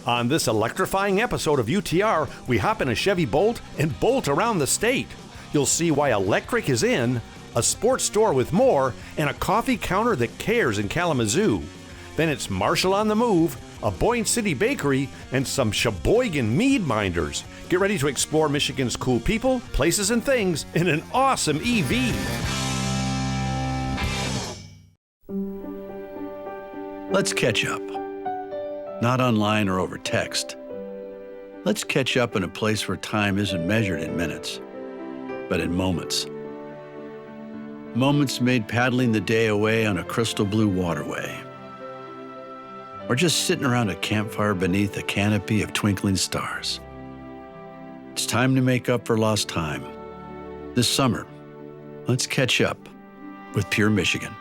On this electrifying episode of UTR, we hop in a Chevy Bolt and bolt around the state. You'll see why electric is in, a sports store with more, and a coffee counter that cares in Kalamazoo. Then it's Marshall on the move, a Boyne City bakery, and some Sheboygan mead minders. Get ready to explore Michigan's cool people, places, and things in an awesome EV. Let's catch up. Not online or over text. Let's catch up in a place where time isn't measured in minutes, but in moments. Moments made paddling the day away on a crystal blue waterway. Or just sitting around a campfire beneath a canopy of twinkling stars. It's time to make up for lost time. This summer, let's catch up with Pure Michigan.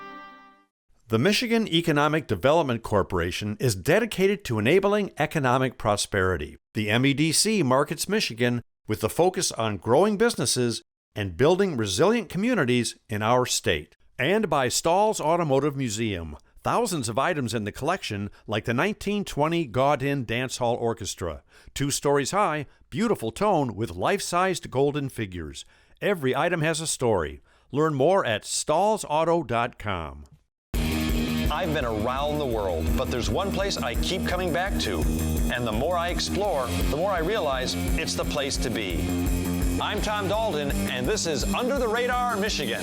The Michigan Economic Development Corporation is dedicated to enabling economic prosperity. The MEDC markets Michigan with the focus on growing businesses and building resilient communities in our state. And by Stahl's Automotive Museum, thousands of items in the collection like the 1920 Gaudin Dance Hall Orchestra, 2 stories high, beautiful tone with life-sized golden figures. Every item has a story. Learn more at stahlsauto.com. I've been around the world, but there's one place I keep coming back to. And the more I explore, the more I realize it's the place to be. I'm Tom Dalton, and this is Under the Radar, Michigan.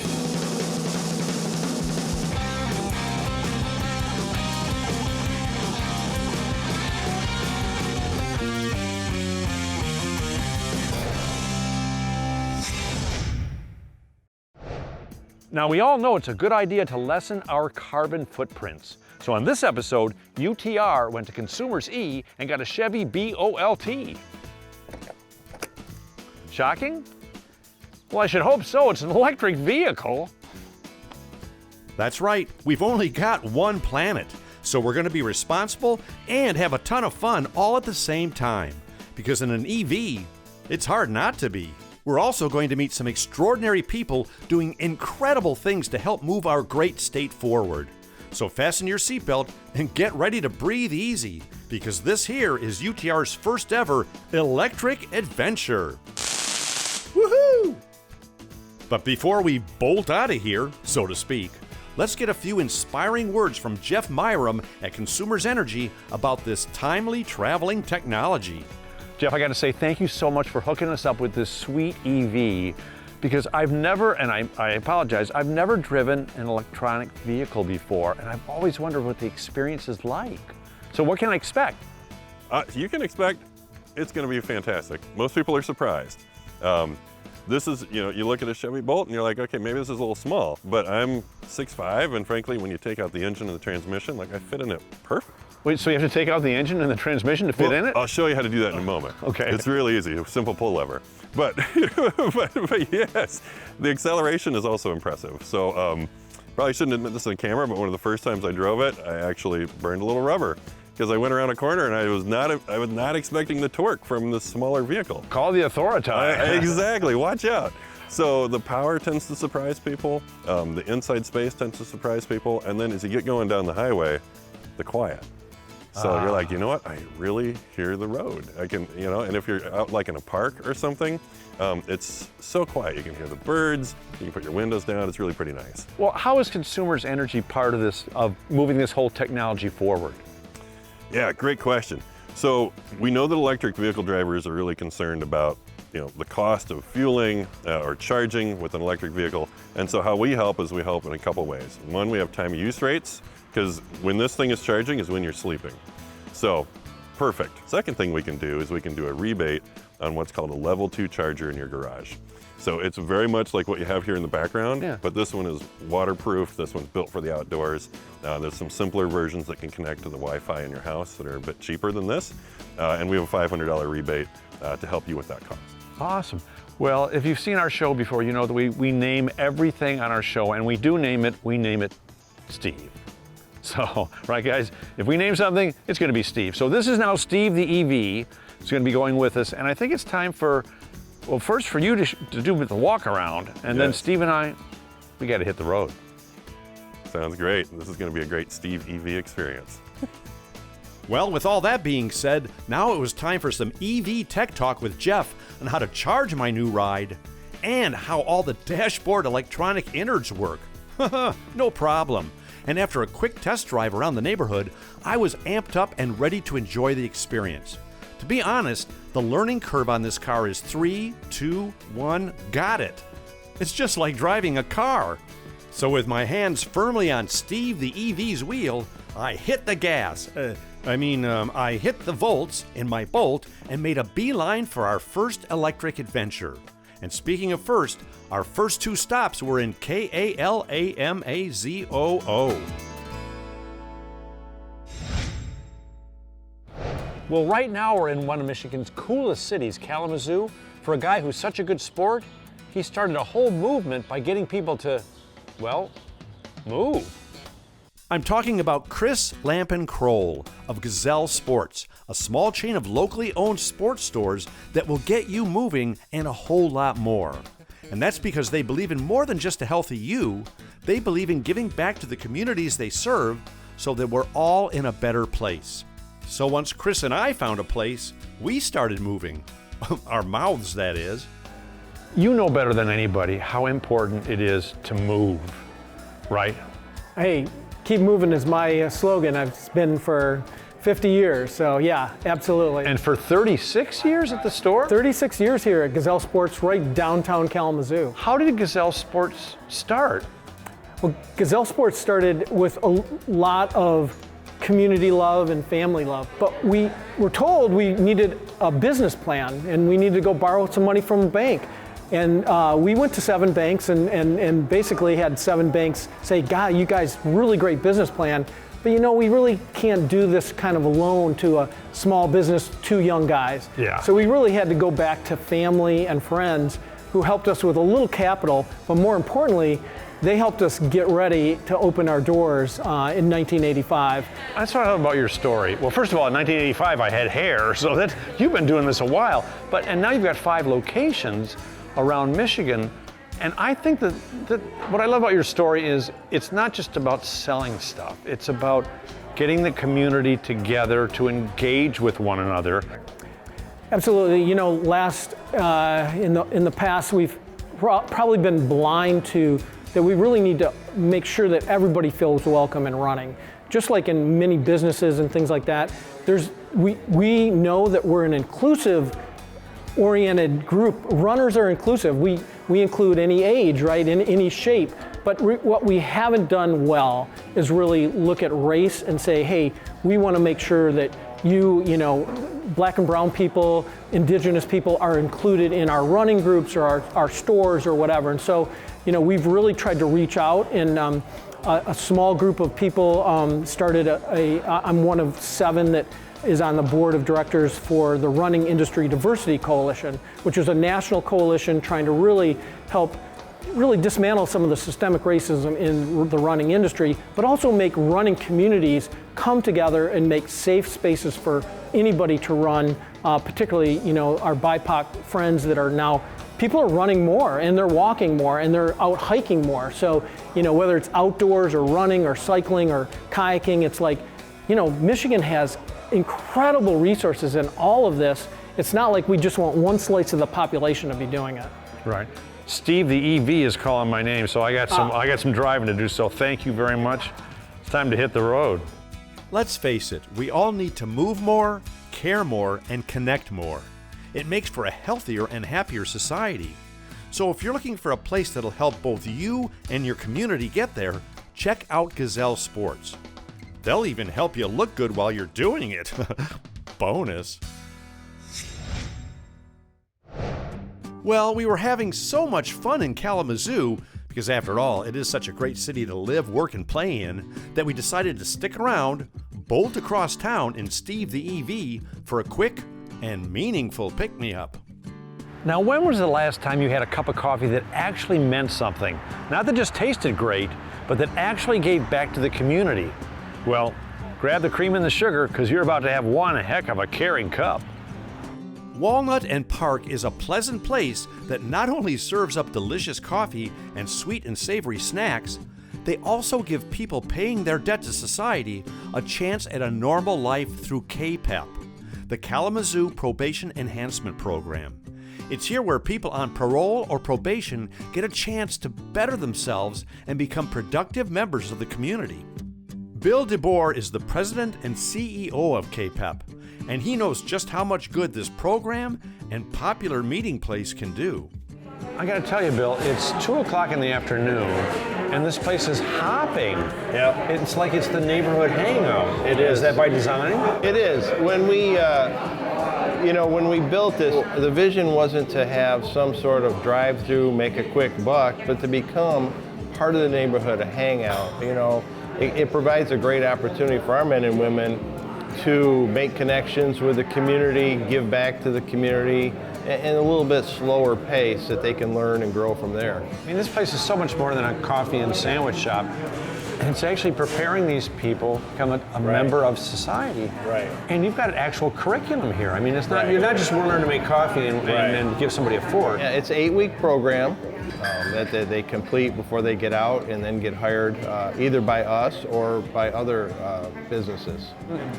Now, we all know it's a good idea to lessen our carbon footprints. So on this episode, UTR went to Consumers E and got a Chevy Bolt. Shocking? Well, I should hope so. It's an electric vehicle. That's right. We've only got one planet. So we're going to be responsible and have a ton of fun all at the same time. Because in an EV, it's hard not to be. We're also going to meet some extraordinary people doing incredible things to help move our great state forward. So fasten your seatbelt and get ready to breathe easy, because this here is UTR's first ever electric adventure. Woohoo! But before we bolt out of here, so to speak, let's get a few inspiring words from Jeff Myram at Consumers Energy about this timely traveling technology. Jeff, I got to say thank you so much for hooking us up with this sweet EV, because I've never, and I apologize, I've never driven an electronic vehicle before, and I've always wondered what the experience is like. So what can I expect? You can expect it's going to be fantastic. Most people are surprised. This is, you look at a Chevy Bolt and you're like, okay, maybe this is a little small, but I'm 6'5", and frankly, when you take out the engine and the transmission, I fit in it perfect. Wait, so you have to take out the engine and the transmission to fit in it? I'll show you how to do that in a moment. Okay. It's really easy, a simple pull lever. But, but yes, the acceleration is also impressive. So probably shouldn't admit this on camera, but one of the first times I drove it, I actually burned a little rubber, because I went around a corner and I was not expecting the torque from this smaller vehicle. Call the authority. Exactly, watch out. So the power tends to surprise people, the inside space tends to surprise people, and then as you get going down the highway, the quiet. So you're like, you know what? I really hear the road. I can, and if you're out like in a park or something, it's so quiet. You can hear the birds, you can put your windows down. It's really pretty nice. Well, how is Consumers Energy part of this, of moving this whole technology forward? Yeah, great question. So we know that electric vehicle drivers are really concerned about, the cost of fueling or charging with an electric vehicle. And so how we help is we help in a couple ways. One, we have time of use rates, because when this thing is charging is when you're sleeping. So, perfect. Second thing we can do is we can do a rebate on what's called a level 2 charger in your garage. So it's very much like what you have here in the background, but this one is waterproof. This one's built for the outdoors. There's some simpler versions that can connect to the Wi-Fi in your house that are a bit cheaper than this. And we have a $500 rebate to help you with that cost. Awesome. Well, if you've seen our show before, you know that we name everything on our show, and we name it Steve. So, right guys, if we name something, it's going to be Steve. So this is now Steve the EV. It's going to be going with us, and I think it's time for, well, first for you to do the walk around, and then Steve and I, we got to hit the road. Sounds great. This is going to be a great Steve EV experience. Well, with all that being said, now it was time for some EV Tech Talk with Jeff on how to charge my new ride and how all the dashboard electronic innards work. No problem. And after a quick test drive around the neighborhood, I was amped up and ready to enjoy the experience. To be honest, the learning curve on this car is 3, 2, 1, got it. It's just like driving a car. So with my hands firmly on Steve the EV's wheel, I hit the gas. I hit the volts in my Bolt and made a beeline for our first electric adventure. And speaking of first, our first 2 stops were in Kalamazoo. Well, right now we're in one of Michigan's coolest cities, Kalamazoo. For a guy who's such a good sport, he started a whole movement by getting people to, well, move. I'm talking about Chris Lampin-Kroll of Gazelle Sports, a small chain of locally owned sports stores that will get you moving and a whole lot more. And that's because they believe in more than just a healthy you. They believe in giving back to the communities they serve so that we're all in a better place. So once Chris and I found a place, we started moving. Our mouths, that is. You know better than anybody how important it is to move, right? Hey, keep moving is my slogan. I've been for 50 years, so yeah, absolutely. And for 36 years at the store? 36 years here at Gazelle Sports, right downtown Kalamazoo. How did Gazelle Sports start? Well, Gazelle Sports started with a lot of community love and family love, but we were told we needed a business plan and we needed to go borrow some money from a bank. And we went to 7 banks and basically had 7 banks say, God, you guys, really great business plan, but you know, we really can't do this kind of a loan to a small business, 2 young guys. Yeah. So we really had to go back to family and friends who helped us with a little capital, but more importantly, they helped us get ready to open our doors in 1985. That's what I love about your story. Well, first of all, in 1985, I had hair, so that you've been doing this a while. And now you've got 5 locations around Michigan. And I think that what I love about your story is it's not just about selling stuff. It's about getting the community together to engage with one another. Absolutely. You know, in the past, we've probably been blind to that we really need to make sure that everybody feels welcome in running. Just like in many businesses and things like that, we know that we're an inclusive oriented group. Runners are inclusive. We include any age, right, in any shape. But what we haven't done well is really look at race and say, hey, we want to make sure that you know, black and brown people, indigenous people are included in our running groups or our stores or whatever. And so, you know, we've really tried to reach out, and a small group of people started I'm one of 7 that is on the board of directors for the Running Industry Diversity Coalition, which is a national coalition trying to really help dismantle some of the systemic racism in the running industry, but also make running communities come together and make safe spaces for anybody to run, particularly, you know, our BIPOC friends that are now, people are running more and they're walking more and they're out hiking more. So, you know, whether it's outdoors or running or cycling or kayaking, it's like, you know, Michigan has incredible resources in all of this. It's not like we just want one slice of the population to be doing it. Right. Steve the EV is calling my name, so I got some driving to do, so thank you very much. It's time to hit the road. Let's face it, we all need to move more, care more, and connect more. It makes for a healthier and happier society. So if you're looking for a place that'll help both you and your community get there, check out Gazelle Sports. They'll even help you look good while you're doing it. Bonus. Well, we were having so much fun in Kalamazoo, because after all, it is such a great city to live, work, and play in, that we decided to stick around, bolt across town in Steve the EV for a quick and meaningful pick-me-up. Now, when was the last time you had a cup of coffee that actually meant something? Not that just tasted great, but that actually gave back to the community? Well, grab the cream and the sugar, because you're about to have one heck of a caring cup. Walnut Park is a pleasant place that not only serves up delicious coffee and sweet and savory snacks, They also give people paying their debt to society a chance at a normal life through KPEP, the Kalamazoo Probation Enhancement Program. It's here where people on parole or probation get a chance to better themselves and become productive members of the community. Bill DeBoer is the president and CEO of KPEP, and he knows just how much good this program and popular meeting place can do. I gotta tell you, Bill, it's 2 o'clock in the afternoon, and this place is hopping. Yeah. It's like it's the neighborhood hangout. It is. Is that by design? It is. When we, when we built this, the vision wasn't to have some sort of drive-through, make a quick buck, but to become part of the neighborhood, a hangout. It provides a great opportunity for our men and women to make connections with the community, give back to the community, and a little bit slower pace that they can learn and grow from there. I mean, this place is so much more than a coffee and sandwich shop. It's actually preparing these people to become a member of society. Right. And you've got an actual curriculum here. I mean, it's not Right. you're not just learning to make coffee and give somebody a fork. Yeah, it's an 8-week program that they complete before they get out and then get hired either by us or by other businesses.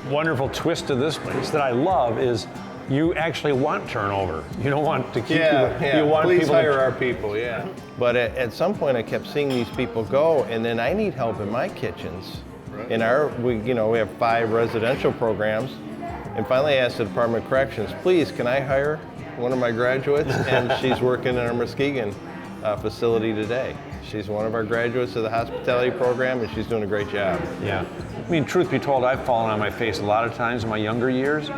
Wonderful twist to this place that I love is you actually want turnover. You don't want to keep you want please people hire our people, yeah. But at some point I kept seeing these people go, and then I need help in my kitchens. In we have 5 residential programs, and finally I asked the Department of Corrections, please, can I hire one of my graduates? And she's working in our Muskegon facility today. She's one of our graduates of the hospitality program, and she's doing a great job. Yeah. I mean, truth be told, I've fallen on my face a lot of times in my younger years,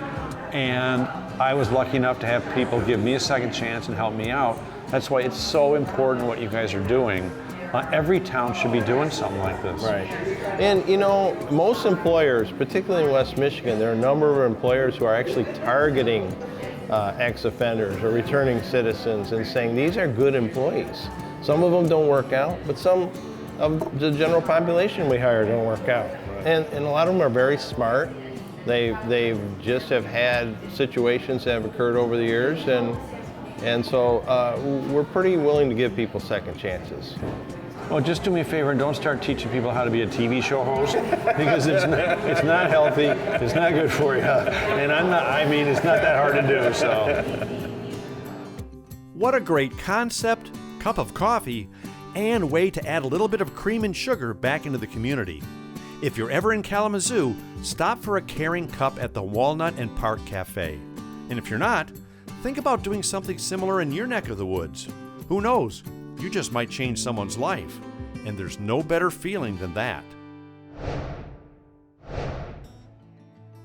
and I was lucky enough to have people give me a second chance and help me out. That's why it's so important what you guys are doing. Every town should be doing something like this. Right. And most employers, particularly in West Michigan, there are a number of employers who are actually targeting ex-offenders or returning citizens and saying these are good employees. Some of them don't work out, but some of the general population we hire don't work out. And a lot of them are very smart. They just have had situations that have occurred over the years, and so we're pretty willing to give people second chances. Well, just do me a favor and don't start teaching people how to be a TV show host because it's not healthy, it's not good for you, and it's not that hard to do, so. What a great concept, cup of coffee, and way to add a little bit of cream and sugar back into the community. If you're ever in Kalamazoo, stop for a caring cup at the Walnut and Park Cafe. And if you're not, think about doing something similar in your neck of the woods. Who knows? You just might change someone's life. And there's no better feeling than that.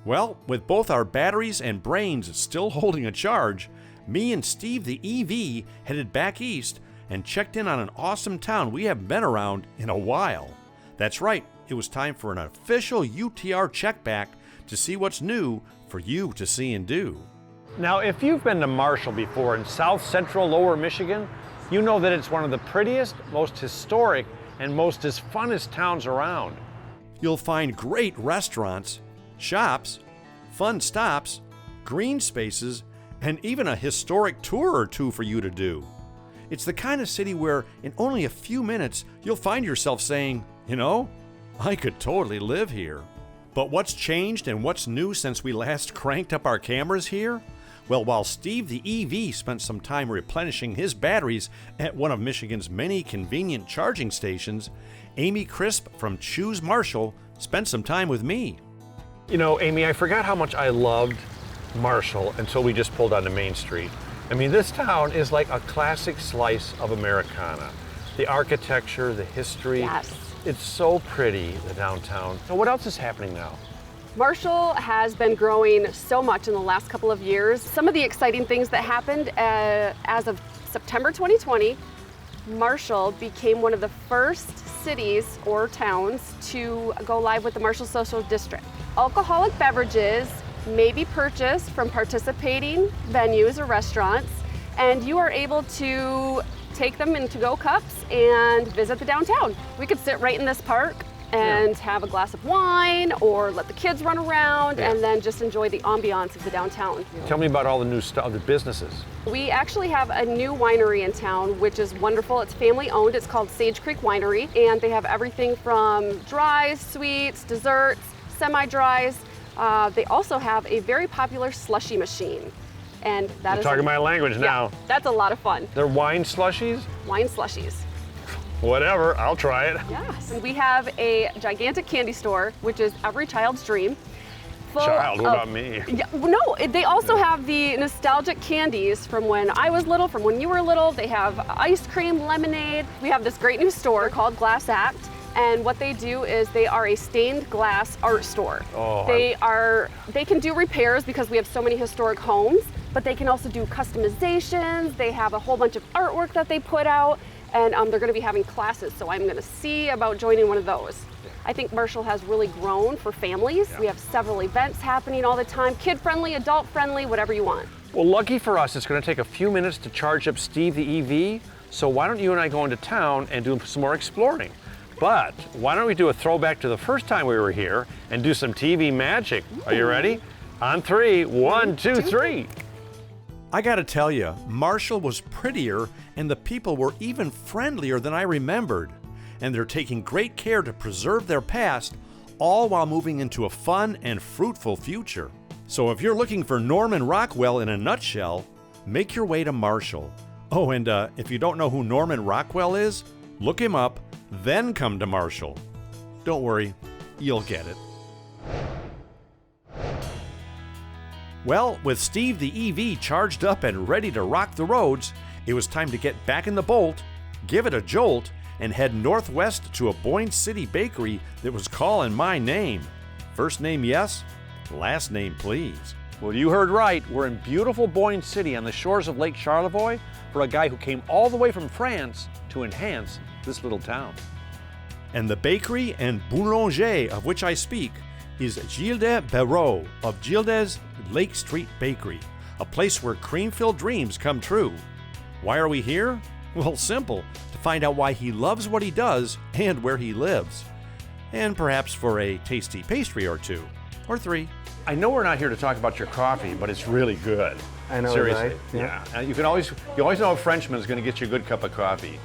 Well, with both our batteries and brains still holding a charge, me and Steve the EV headed back east and checked in on an awesome town we haven't been around in a while. That's right, it was time for an official UTR check back to see what's new for you to see and do. Now, if you've been to Marshall before in south central lower Michigan, you know that it's one of the prettiest, most historic, and most funnest towns around. You'll find great restaurants, shops, fun stops, green spaces, and even a historic tour or two for you to do. It's the kind of city where in only a few minutes you'll find yourself saying, I could totally live here. But what's changed and what's new since we last cranked up our cameras here? Well, while Steve the EV spent some time replenishing his batteries at one of Michigan's many convenient charging stations, Amy Crisp from Choose Marshall spent some time with me. Amy, I forgot how much I loved Marshall until we just pulled onto Main Street. I mean, this town is like a classic slice of Americana. The architecture, the history. Yes. It's so pretty, the downtown. So what else is happening now? Marshall has been growing so much in the last couple of years. Some of the exciting things that happened as of September 2020, Marshall became one of the first cities or towns to go live with the Marshall Social District. Alcoholic beverages may be purchased from participating venues or restaurants, and you are able to take them in to-go cups and visit the downtown. We could sit right in this park and have a glass of wine or let the kids run around and then just enjoy the ambiance of the downtown. Tell me about all the new stuff, the businesses. We actually have a new winery in town, which is wonderful. It's family owned. It's called Sage Creek Winery, and they have everything from dries, sweets, desserts, semi-dries. They also have a very popular slushy machine. And that is Talking my language now. Yeah, that's a lot of fun. They're wine slushies? Wine slushies. Whatever, I'll try it. Yes. And we have a gigantic candy store, which is every child's dream. Child, what about me? Yeah, no, they also have the nostalgic candies from when I was little, from when you were little. They have ice cream, lemonade. We have this great new store called Glass Act. And what they do is they are a stained glass art store. Oh, They can do repairs because we have so many historic homes, but they can also do customizations. They have a whole bunch of artwork that they put out, and they're going to be having classes. So I'm going to see about joining one of those. I think Marshall has really grown for families. We have several events happening all the time, kid-friendly, adult-friendly, whatever you want. Well, lucky for us, it's going to take a few minutes to charge up Steve the EV. So why don't you and I go into town and do some more exploring? But why don't we do a throwback to the first time we were here and do some TV magic? Are you ready? On three, 1, 2, 3. I gotta tell you, Marshall was prettier and the people were even friendlier than I remembered. And they're taking great care to preserve their past, all while moving into a fun and fruitful future. So if you're looking for Norman Rockwell in a nutshell, make your way to Marshall. Oh, and if you don't know who Norman Rockwell is, look him up, then come to Marshall. Don't worry, you'll get it. Well, with Steve the EV charged up and ready to rock the roads, it was time to get back in the Bolt, give it a jolt, and head northwest to a Boyne City bakery that was calling my name. First name yes, last name please. Well, you heard right. We're in beautiful Boyne City on the shores of Lake Charlevoix for a guy who came all the way from France to enhance this little town. And the bakery and boulanger of which I speak is Gilles Barreau of Gilles Lake Street Bakery, a place where cream-filled dreams come true. Why are we here? Well, simple, to find out why he loves what he does and where he lives. And perhaps for a tasty pastry or two, or three. I know we're not here to talk about your coffee, but it's really good. I know, seriously. right? Yeah. You always know a Frenchman is going to get you a good cup of coffee.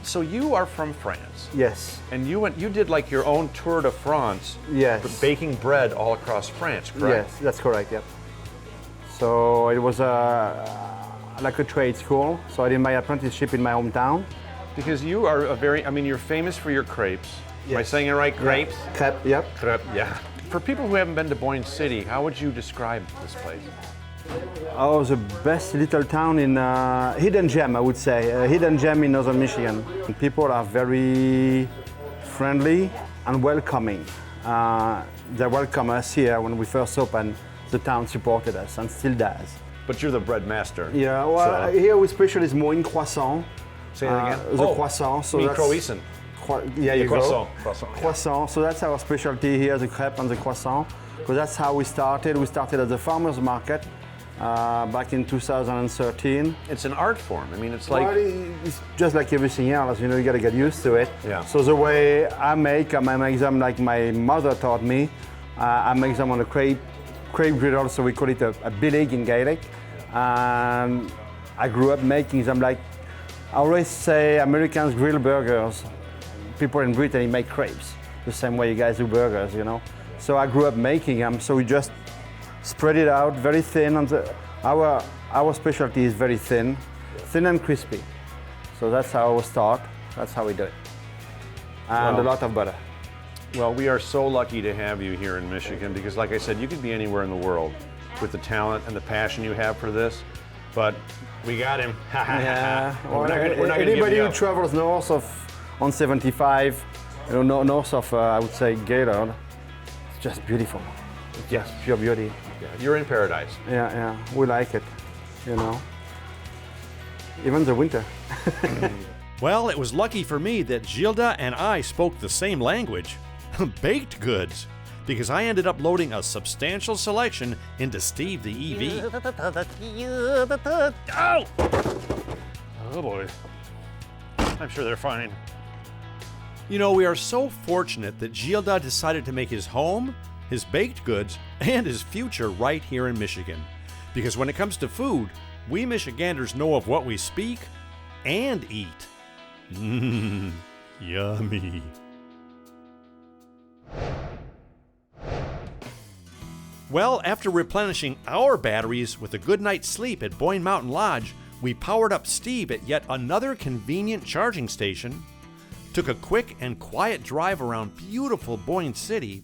So you are from France. Yes. And you did like your own tour de France. Yes. Baking bread all across France, correct? Yes, that's correct. Yep. So it was like a trade school. So I did my apprenticeship in my hometown. Because you are you're famous for your crepes. Am I Yes. saying it right? Crepes? Crepe, yep. Crepe, yeah. For people who haven't been to Boyne City, how would you describe this place? Oh, the best little town in hidden gem, I would say. A hidden gem in northern Michigan. People are very friendly and welcoming. They welcomed us here when we first opened. The town supported us and still does. But you're the bread master. Yeah, well, here we specialize more in croissant. Say that again? The croissant. So that's croissant. Yeah, you Croissant. go. Croissant. Yeah. Croissant. So that's our specialty here, the crepe and the croissant. Because that's how we started. We started at the farmer's market back in 2013. It's an art form. I mean, it's like... Well, it's just like everything else, you got to get used to it. Yeah. So the way I make them like my mother taught me. I make them on a crepe griddle, so we call it a billig in Gaelic. And I grew up making them like, I always say Americans grill burgers. People in Britain make crepes, the same way you guys do burgers, So I grew up making them, so we just spread it out very thin. And our specialty is very thin and crispy. So that's how we start, that's how we do it. And a lot of butter. Well, we are so lucky to have you here in Michigan because, like I said, you could be anywhere in the world with the talent and the passion you have for this. But we got him. Yeah. We're not gonna give Anybody you who up. travels north of on 75, north of I would say Gaylord, it's just beautiful. It's just pure beauty. Yeah, you're in paradise. Yeah, we like it. Even the winter. Well, it was lucky for me that Gilda and I spoke the same language, baked goods, because I ended up loading a substantial selection into Steve the EV. Ow! Oh boy. I'm sure they're fine. You know, we are so fortunate that Gilda decided to make his home, his baked goods, and his future right here in Michigan. Because when it comes to food, we Michiganders know of what we speak and eat. Mmm, yummy. Well, after replenishing our batteries with a good night's sleep at Boyne Mountain Lodge, we powered up Steve at yet another convenient charging station, took a quick and quiet drive around beautiful Boyne City,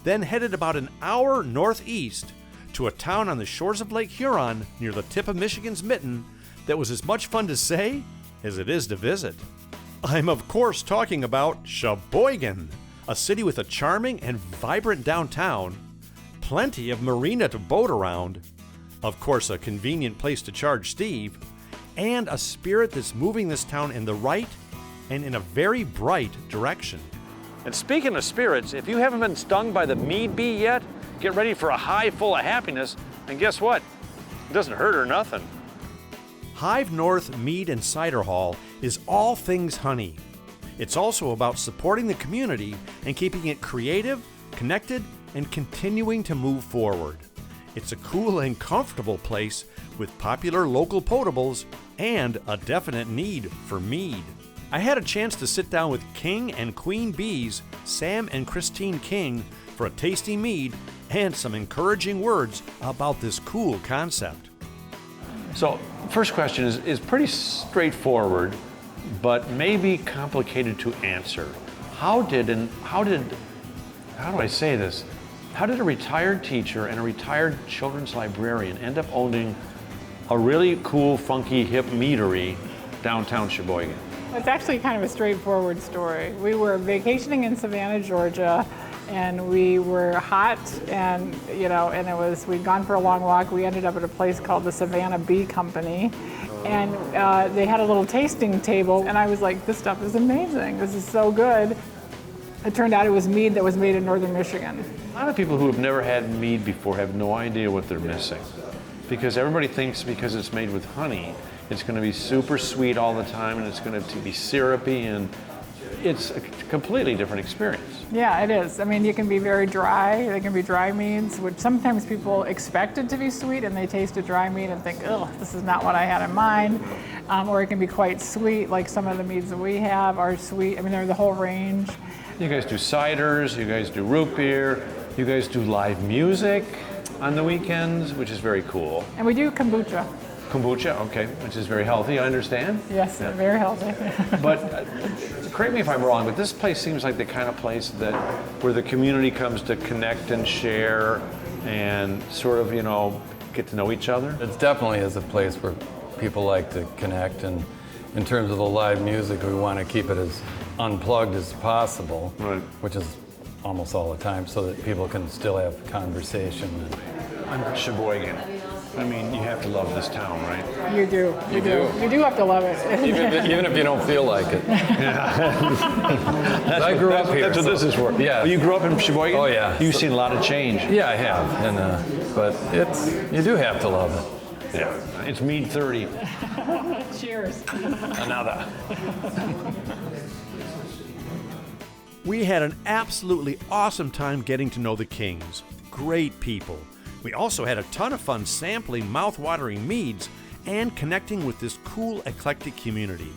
then headed about an hour northeast to a town on the shores of Lake Huron near the tip of Michigan's mitten that was as much fun to say as it is to visit. I'm of course talking about Sheboygan, a city with a charming and vibrant downtown, plenty of marina to boat around, of course a convenient place to charge Steve, and a spirit that's moving this town in the right and in a very bright direction. And speaking of spirits, if you haven't been stung by the mead bee yet, get ready for a high full of happiness, and guess what? It doesn't hurt or nothing. Hive North Mead and Cider Hall is all things honey. It's also about supporting the community and keeping it creative, connected, and continuing to move forward. It's a cool and comfortable place with popular local potables and a definite need for mead. I had a chance to sit down with King and Queen Bees, Sam and Christine King, for a tasty mead and some encouraging words about this cool concept. So, first question is pretty straightforward, but maybe complicated to answer. How do I say this? How did a retired teacher and a retired children's librarian end up owning a really cool, funky, hip meadery downtown Sheboygan? It's actually kind of a straightforward story. We were vacationing in Savannah, Georgia, and we were hot, and we'd gone for a long walk. We ended up at a place called the Savannah Bee Company, and they had a little tasting table, and I was like, this stuff is amazing. This is so good. It turned out it was mead that was made in northern Michigan. A lot of people who have never had mead before have no idea what they're missing, because everybody thinks because it's made with honey, it's going to be super sweet all the time, and it's going to be syrupy, and it's a completely different experience. Yeah, it is. I mean, you can be very dry. They can be dry meads, which sometimes people expect it to be sweet, and they taste a dry mead and think, oh, this is not what I had in mind. Or it can be quite sweet, like some of the meads that we have are sweet. I mean, they're the whole range. You guys do ciders, you guys do root beer, you guys do live music on the weekends, which is very cool. And we do kombucha. Kombucha, okay, which is very healthy, I understand. Yes, yeah. Very healthy. But correct me if I'm wrong, but this place seems like the kind of place where the community comes to connect and share and sort of, get to know each other. It definitely is a place where people like to connect, and in terms of the live music, we want to keep it as unplugged as possible, right, which is almost all the time, so that people can still have conversation. I'm Sheboygan. I mean, you have to love this town, right? You do. You do. You do have to love it. Even if you don't feel like it. I grew up here. That's what this is for. Yeah. Oh, you grew up in Sheboygan? Oh, yeah. You've seen a lot of change. Yeah, I have. And but you do have to love it. Yeah. It's mead 30. Cheers. Another. We had an absolutely awesome time getting to know the Kings. Great people. We also had a ton of fun sampling mouth-watering meads and connecting with this cool, eclectic community.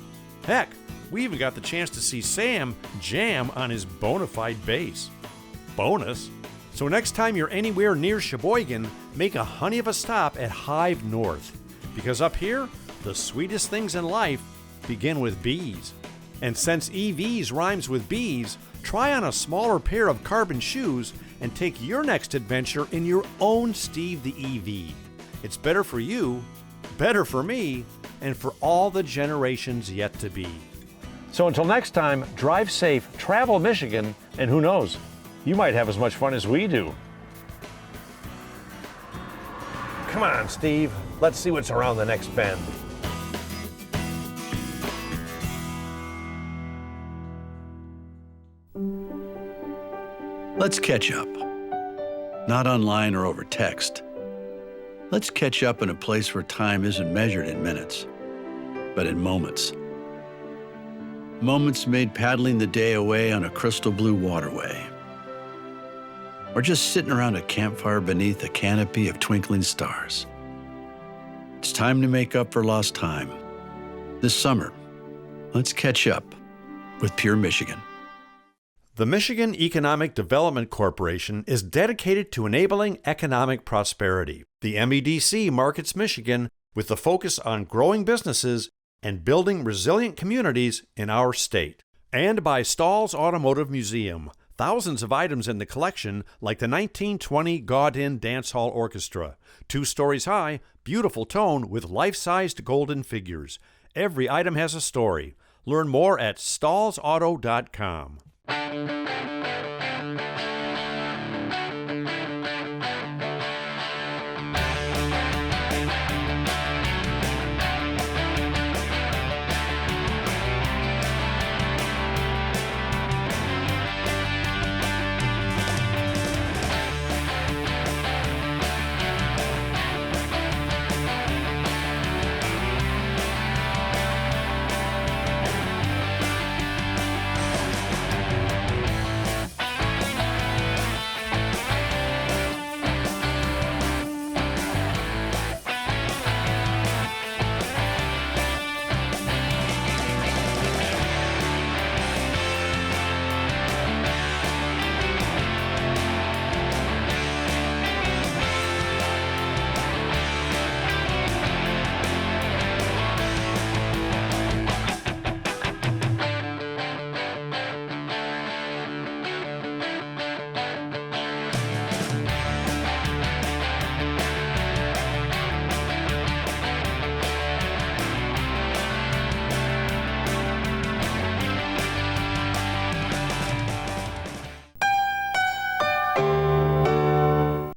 Heck, we even got the chance to see Sam jam on his bona fide bass. Bonus. So next time you're anywhere near Sheboygan, make a honey of a stop at Hive North. Because up here, the sweetest things in life begin with bees. And since EVs rhymes with bees, try on a smaller pair of carbon shoes and take your next adventure in your own Steve the EV. It's better for you, better for me, and for all the generations yet to be. So until next time, drive safe, travel Michigan, and who knows, you might have as much fun as we do. Come on, Steve. Let's see what's around the next bend. Let's catch up. Not online or over text. Let's catch up in a place where time isn't measured in minutes, but in moments. Moments made paddling the day away on a crystal blue waterway. Or just sitting around a campfire beneath a canopy of twinkling stars. It's time to make up for lost time. This summer, let's catch up with Pure Michigan. The Michigan Economic Development Corporation is dedicated to enabling economic prosperity. The MEDC markets Michigan with the focus on growing businesses and building resilient communities in our state. And by Stahl's Automotive Museum, thousands of items in the collection like the 1920 Gaudin Dance Hall Orchestra, 2 stories high, beautiful tone with life-sized golden figures. Every item has a story. Learn more at stahlsauto.com.